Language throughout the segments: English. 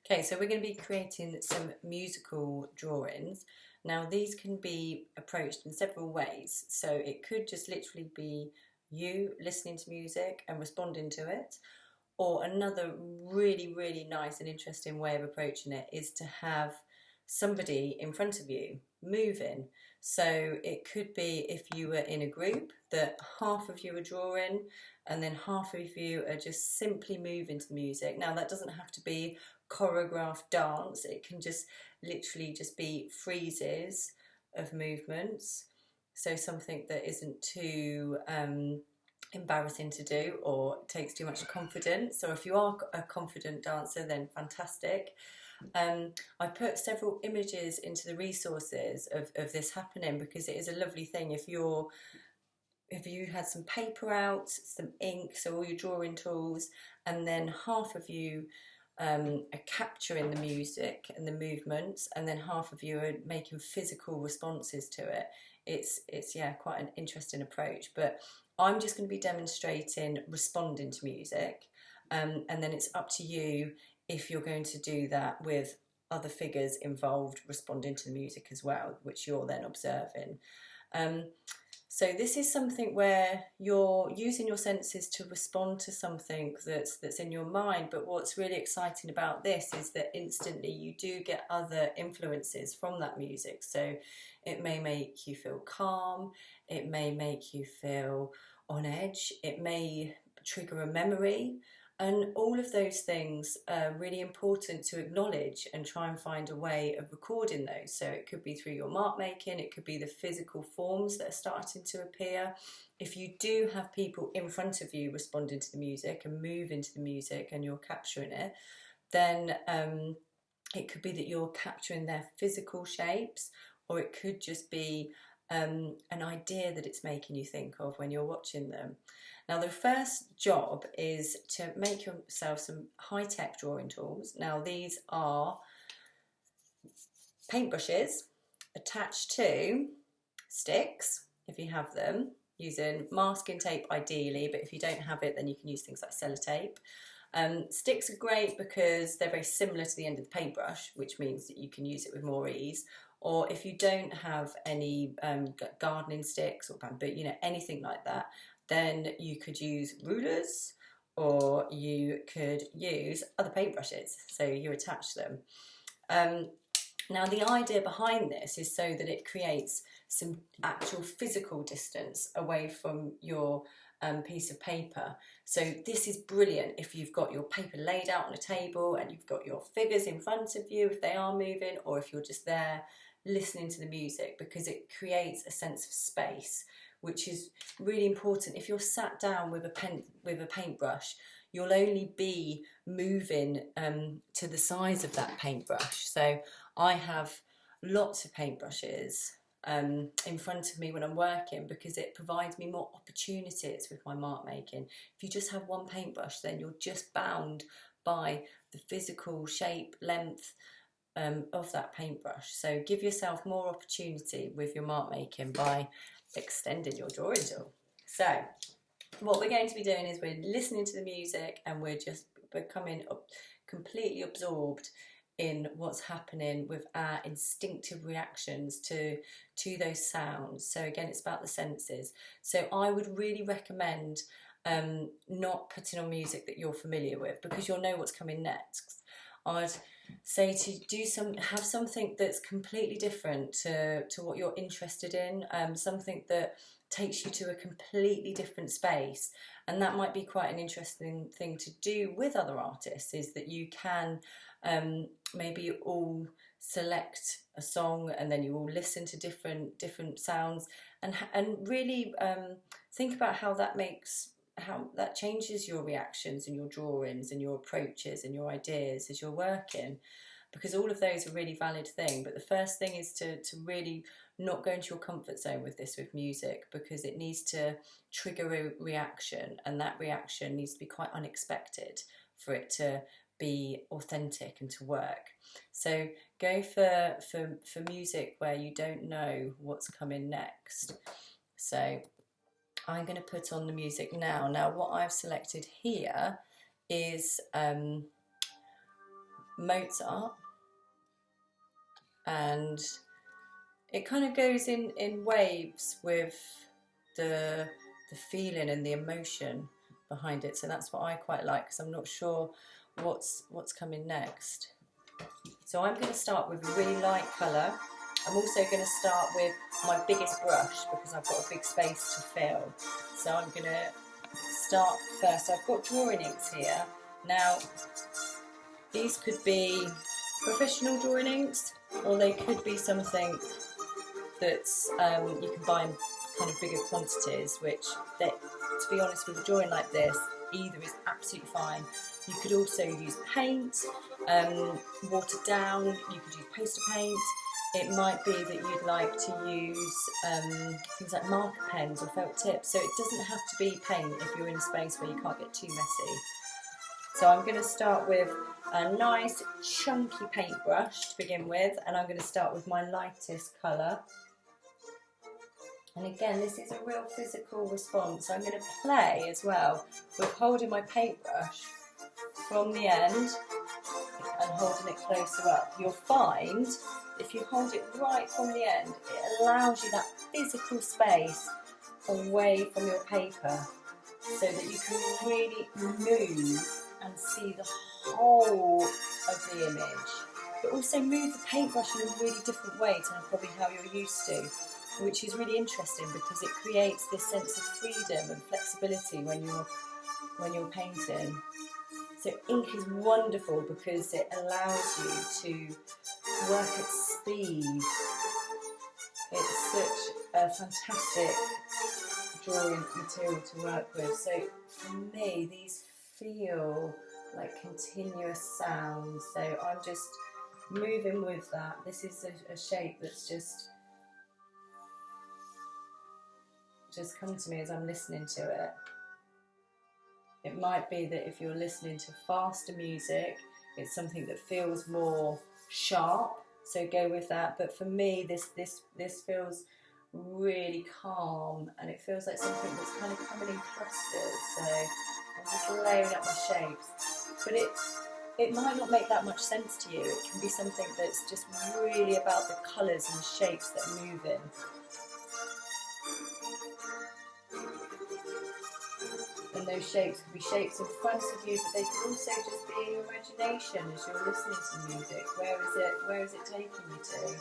Okay, so we're going to be creating some musical drawings. Now, these can be approached in several ways. So it could just literally be you listening to music and responding to it. Or another really, really nice and interesting way of approaching it is to have somebody in front of you moving. So it could be if you were in a group that half of you are drawing and then half of you are just simply moving to the music. Now, that doesn't have to be choreographed dance, it can just literally just be freezes of movements. So something that isn't too embarrassing to do or takes too much confidence, or if you are a confident dancer, then fantastic. I put several images into the resources of this happening because it is a lovely thing if you had some paper out, some ink, so all your drawing tools, and then half of you are capturing the music and the movements, and then half of you are making physical responses to it. It's yeah, quite an interesting approach. But I'm just going to be demonstrating responding to music, and then it's up to you if you're going to do that with other figures involved responding to the music as well, which you're then observing. So this is something where you're using your senses to respond to something that's in your mind. But what's really exciting about this is that instantly you do get other influences from that music. So it may make you feel calm, it may make you feel on edge, it may trigger a memory. And all of those things are really important to acknowledge and try and find a way of recording those. So it could be through your mark making, it could be the physical forms that are starting to appear. If you do have people in front of you responding to the music and moving to the music and you're capturing it, then it could be that you're capturing their physical shapes, or it could just be an idea that it's making you think of when you're watching them. Now, the first job is to make yourself some high-tech drawing tools. Now, these are paintbrushes attached to sticks, if you have them, using masking tape ideally, but if you don't have it, then you can use things like sellotape. Sticks are great because they're very similar to the end of the paintbrush, which means that you can use it with more ease. Or if you don't have any gardening sticks or bamboo, anything like that, then you could use rulers, or you could use other paintbrushes, so you attach them. Now, the idea behind this is so that it creates some actual physical distance away from your piece of paper. So this is brilliant if you've got your paper laid out on a table and you've got your figures in front of you if they are moving, or if you're just there listening to the music, because it creates a sense of space, which is really important. If you're sat down with a paintbrush, you'll only be moving to the size of that paintbrush. So I have lots of paintbrushes in front of me when I'm working, because it provides me more opportunities with my mark making. If you just have one paintbrush, then you're just bound by the physical shape, length of that paintbrush. So give yourself more opportunity with your mark making by extending your drawing tool. So what we're going to be doing is we're listening to the music and we're just becoming completely absorbed in what's happening with our instinctive reactions to those sounds. So again, it's about the senses. So I would really recommend not putting on music that you're familiar with, because you'll know what's coming next. I'd say to have something that's completely different to what you're interested in, something that takes you to a completely different space. And that might be quite an interesting thing to do with other artists, is that you can maybe all select a song and then you all listen to different sounds and really think about how that changes your reactions and your drawings and your approaches and your ideas as you're working, because all of those are really valid things. But the first thing is to really not go into your comfort zone with music, because it needs to trigger a reaction, and that reaction needs to be quite unexpected for it to be authentic and to work. So go for music where you don't know what's coming next. So I'm going to put on the music now. Now, what I've selected here is Mozart, and it kind of goes in waves with the feeling and the emotion behind it. So that's what I quite like, because I'm not sure what's coming next. So I'm going to start with a really light colour. I'm also going to start with my biggest brush because I've got a big space to fill. So I'm going to start first. I've got drawing inks here. Now, these could be professional drawing inks, or they could be something that's you can buy in kind of bigger quantities, which, to be honest, with a drawing like this, either is absolutely fine. You could also use paint, watered down, you could use poster paint. It might be that you'd like to use things like marker pens or felt tips, so it doesn't have to be paint if you're in a space where you can't get too messy. So I'm going to start with a nice chunky paintbrush to begin with, and I'm going to start with my lightest colour. And again, this is a real physical response. I'm going to play as well with holding my paintbrush from the end and holding it closer up. You'll find if you hold it right from the end, it allows you that physical space away from your paper so that you can really move and see the whole of the image, but also move the paintbrush in a really different way to probably how you're used to, which is really interesting because it creates this sense of freedom and flexibility when you're painting. So ink is wonderful because it allows you to work at speed. It's such a fantastic drawing material to work with. So for me, these feel like continuous sounds. So I'm just moving with that. This is a shape that's just come to me as I'm listening to it. It might be that if you're listening to faster music, it's something that feels more sharp, so go with that. But for me, this feels really calm, and it feels like something that's kind of coming in clusters. So I'm just layering up my shapes. But it might not make that much sense to you. It can be something that's just really about the colours and the shapes that are moving. And those shapes could be shapes in front of you, but they could also just be in your imagination as you're listening to music. Where is it taking you to?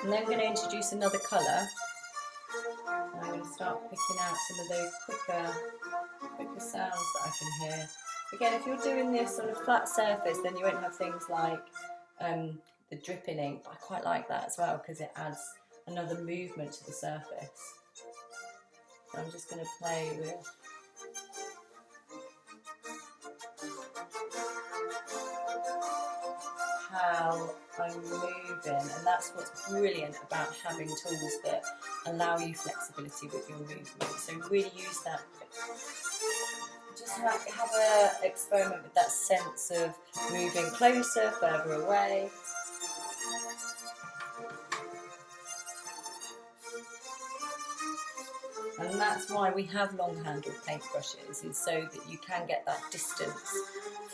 And then I'm going to introduce another colour. I'm going to start picking out some of those quicker sounds that I can hear. Again, if you're doing this on a flat surface, then you won't have things like the dripping ink, but I quite like that as well because it adds another movement to the surface. So I'm just going to play with how I'm moving, and that's what's brilliant about having tools that allow you flexibility with your movement. So really use that. Just have a experiment with that sense of moving closer, further away. And that's why we have long-handled paintbrushes, is so that you can get that distance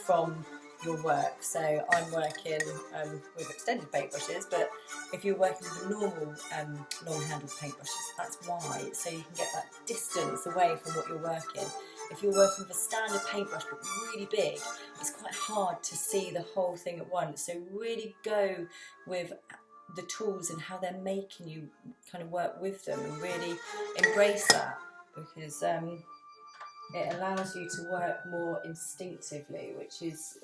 from your work. So I'm working with extended paintbrushes, but if you're working with normal long-handled paintbrushes, that's why, so you can get that distance away from what you're working. If you're working with a standard paintbrush but really big, it's quite hard to see the whole thing at once. So really go with the tools and how they're making you kind of work with them, and really embrace that, because it allows you to work more instinctively, which is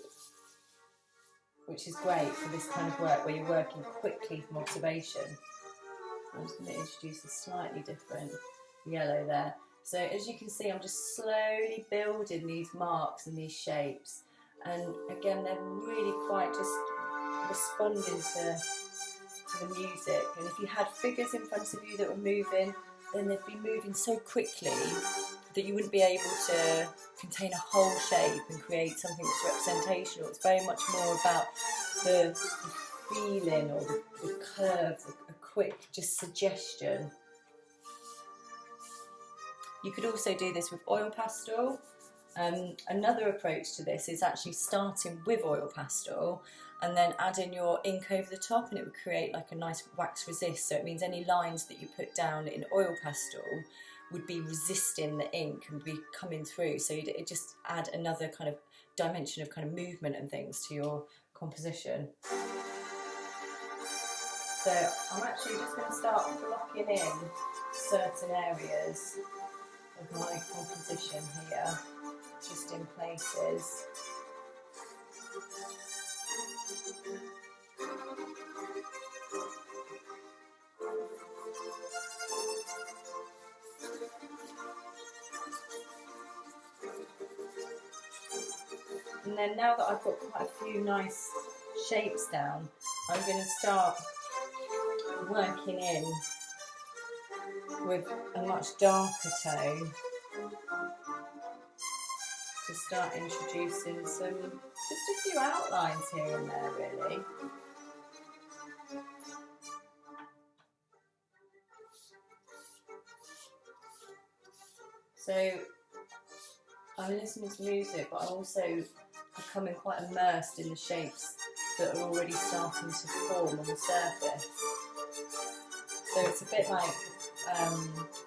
great for this kind of work where you're working quickly from observation. I'm just going to introduce a slightly different yellow there. So as you can see, I'm just slowly building these marks and these shapes, and again they're really quite just responding to the music. And if you had figures in front of you that were moving, then they'd be moving so quickly that you wouldn't be able to contain a whole shape and create something that's representational. It's very much more about the feeling or the curve, a quick just suggestion. You could also do this with oil pastel. Another approach to this is actually starting with oil pastel and then adding your ink over the top, and it would create like a nice wax resist. So it means any lines that you put down in oil pastel would be resisting the ink and be coming through. So it just add another kind of dimension of kind of movement and things to your composition. So I'm actually just going to start blocking in certain areas of my composition here, just in places. And then now that I've got quite a few nice shapes down, I'm going to start working in with a much darker tone to start introducing just a few outlines here and there, really. So I'm listening to music, but I'm also becoming quite immersed in the shapes that are already starting to form on the surface. So it's a bit like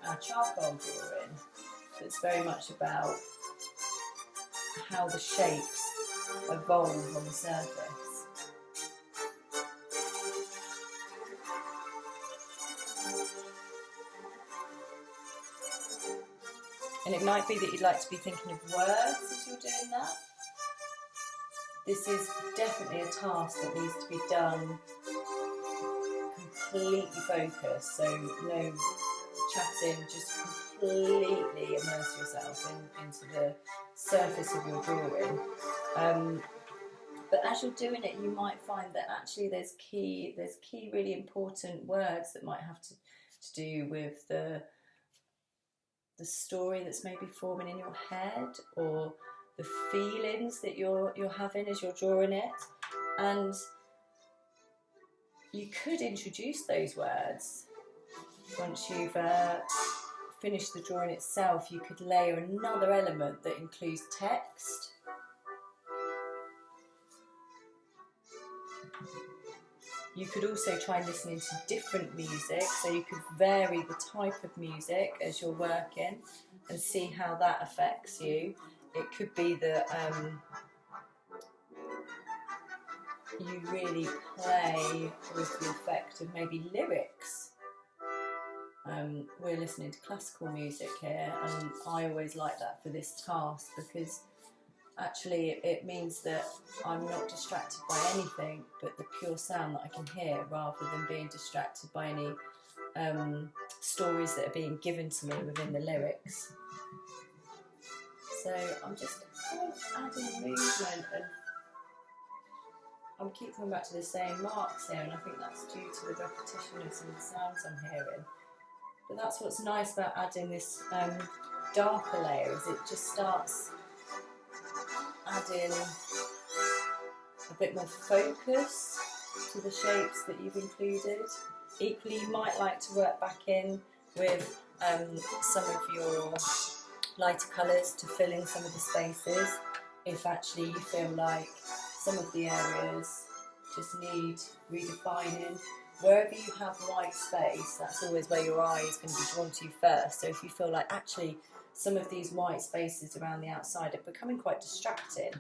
our charcoal drawing. It's very much about how the shapes evolve on the surface. And it might be that you'd like to be thinking of words as you're doing that. This is definitely a task that needs to be done completely focused, so no chatting, just completely immerse yourself into the surface of your drawing. But as you're doing it, you might find that actually there's key really important words that might have to do with the story that's maybe forming in your head, or the feelings that you're having as you're drawing it. And you could introduce those words once you've finished the drawing itself. You could layer another element that includes text. You could also try listening to different music, so you could vary the type of music as you're working and see how that affects you. It could be that you really play with the effect of maybe lyrics. We're listening to classical music here, and I always like that for this task, because actually it means that I'm not distracted by anything but the pure sound that I can hear, rather than being distracted by any stories that are being given to me within the lyrics. So I'm just kind of adding movement, and I'm keep coming back to the same marks here, and I think that's due to the repetition of some of the sounds I'm hearing. But that's what's nice about adding this darker layer, is it just starts adding a bit more focus to the shapes that you've included. Equally, you might like to work back in with some of your lighter colours to fill in some of the spaces, if actually you feel like some of the areas just need redefining. Wherever you have white space, that's always where your eye is going to be drawn to first. So if you feel like actually some of these white spaces around the outside are becoming quite distracting,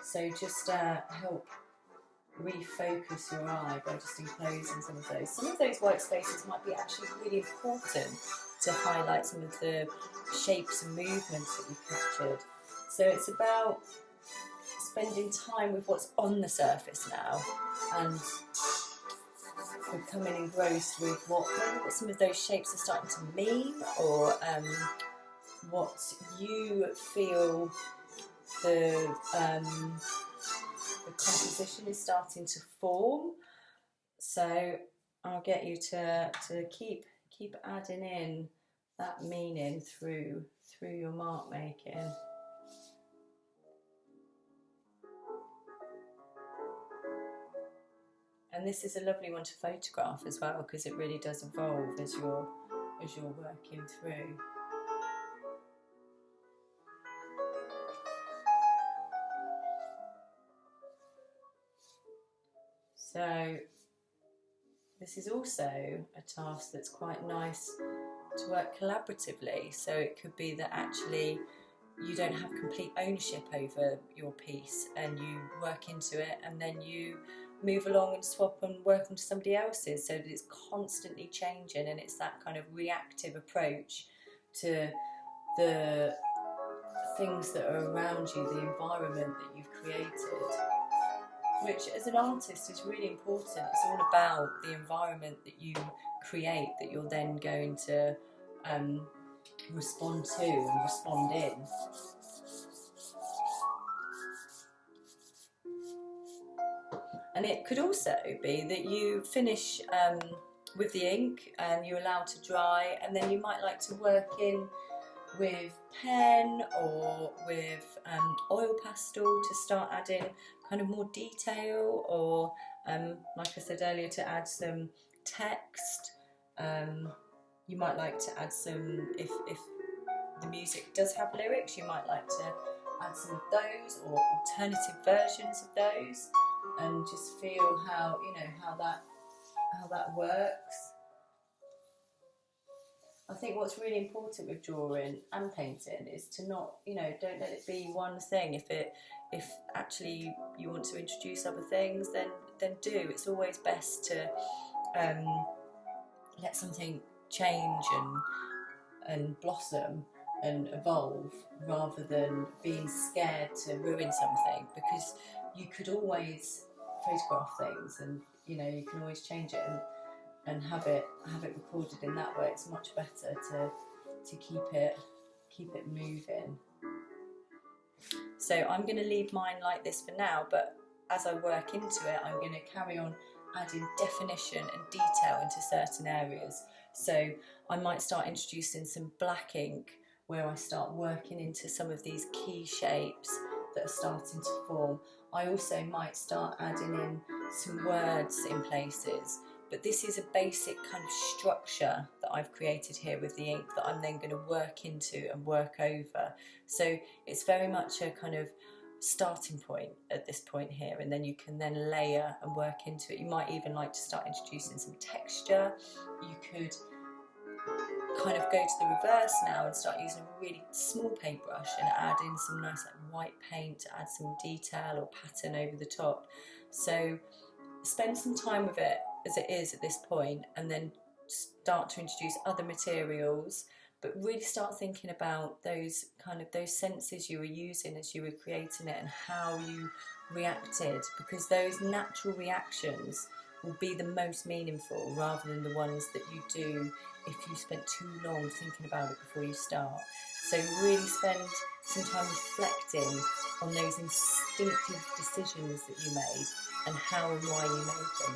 so just help refocus your eye by just enclosing some of those. Some of those white spaces might be actually really important to highlight some of the shapes and movements that you've captured. So it's about spending time with what's on the surface now, and becoming engrossed with what some of those shapes are starting to mean, or what you feel the composition is starting to form. So I'll get you to keep adding in that meaning through your mark making. And this is a lovely one to photograph as well, because it really does evolve as you're working through. So this is also a task that's quite nice to work collaboratively. So it could be that actually you don't have complete ownership over your piece and you work into it, and then you move along and swap and work onto somebody else's, so that it's constantly changing, and it's that kind of reactive approach to the things that are around you, the environment that you've created, which as an artist is really important. It's all about the environment that you create that you're then going to respond to and respond in. And it could also be that you finish with the ink and you allow it to dry, and then you might like to work in with pen or with oil pastel to start adding kind of more detail, or like I said earlier, to add some text. You might like to add some, if the music does have lyrics, you might like to add some of those or alternative versions of those, and just feel how, you know, how that works. I think what's really important with drawing and painting is to not, you know, don't let it be one thing. If actually you want to introduce other things, then do. It's always best to let something change and blossom and evolve, rather than being scared to ruin something, because you could always photograph things, and you know, you can always change it and have it recorded in that way. It's much better to keep it moving. So I'm going to leave mine like this for now, but as I work into it, I'm going to carry on adding definition and detail into certain areas. So I might start introducing some black ink, where I start working into some of these key shapes that are starting to form. I also might start adding in some words in places, but this is a basic kind of structure that I've created here with the ink that I'm then going to work into and work over. So it's very much a kind of starting point at this point here, and then you can then layer and work into it. You might even like to start introducing some texture. You could kind of go to the reverse now and start using a really small paintbrush and add in some nice like white paint to add some detail or pattern over the top. So spend some time with it as it is at this point, and then start to introduce other materials, but really start thinking about those senses you were using as you were creating it and how you reacted, because those natural reactions will be the most meaningful, rather than the ones that you do if you spent too long thinking about it before you start. So really spend some time reflecting on those instinctive decisions that you made and how and why you made them.